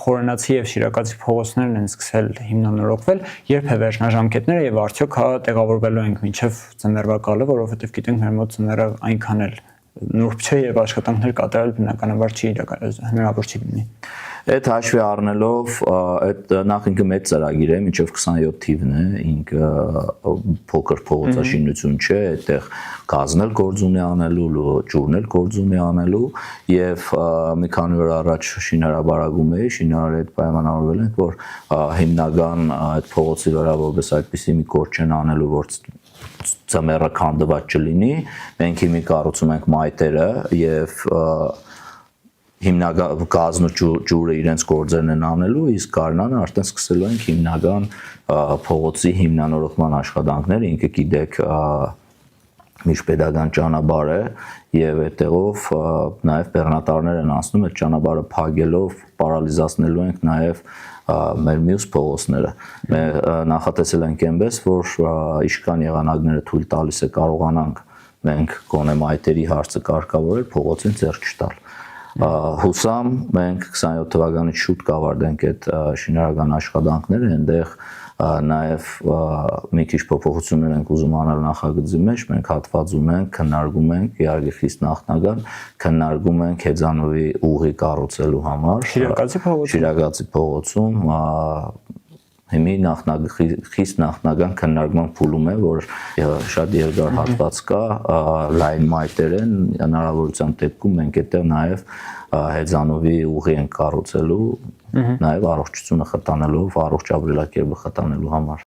Խորենացի եւ Շիրակացի փողոցներն են սկսել հիմնանորոգվել, երբ է վերջնաժամկետները եւ արդյոք հա տեղավորվելու ենք մինչեւ ծննդվա գալը, որովհետեւ գիտենք մեր մոտ ծննդը այնքան էլ նուրբ չէ եւ աշխատանքներ կատարել բնականաբար չի հնարավոր չի լինի։ Այդ հաշվի առնելով այդ նախ ինքը մեծ ծրագիր է, մինչև 27 թիվն է, ինքը փոքր փողոցաշինություն չէ, այդտեղ գազն էլ գործունի անելու, ջուրն էլ գործունի անելու եւ մի քանի օր առաջ շինարարաբարագում էի, շինարարի հետ պայմանավորվել ենք, որ հիմնական այդ փողոցի վրա որպես այդպիսի մի գործ չեն անելու, որ ծմերը քանդված չլինի, մենք հիմի կառուցում ենք մայթերը եւ հիմնական գազն ու ջուրը իրենց գործերն են անելու, իսկ Գարնանը արդեն սկսելու ենք հիմնական փողոցի հիմնանորոգման աշխատանքները, ինքը գիտեք միջպետական ճանապարհ է եւ այդտեղով նաեւ բեռնատարներ են անցնում, այդ ճանապարհը փակելով պարալիզացնելու ենք նաեւ մեր մյուս փողոցները։ Մենք նախատեսել ենք այնպես, որ իշքան եղանակները թույլ տալիս է կարողանանք մենք գոնե մայթերի հարցը կարգավորել, փողոցին ձեռք չտալ։ Հուսամ մենք 27 թվականից շուտ կավարտենք այդ շինարարական աշխատանքները, այնտեղ նաև մի քիչ փոփոխություններ ենք ուզում անել նախագծի մեջ, մենք հատվածում ենք, քննարկում ենք, իհարկե խիստ նախնական, քննարկում ենք Հեծանովի ուղի կառուցելու համար Շիրակացի փողոցում, հիմի խիստ նախնական քննարկման փուլում է, որ շատ երկար հատված կա, լայն մայթեր են, հնարավորության դեպքում մենք այդտեղ նաև Հեծանովի ուղի ենք կառուցելու, նաև առողջությունը խթանելով, առողջ ապրելակերպը խթանելու համար։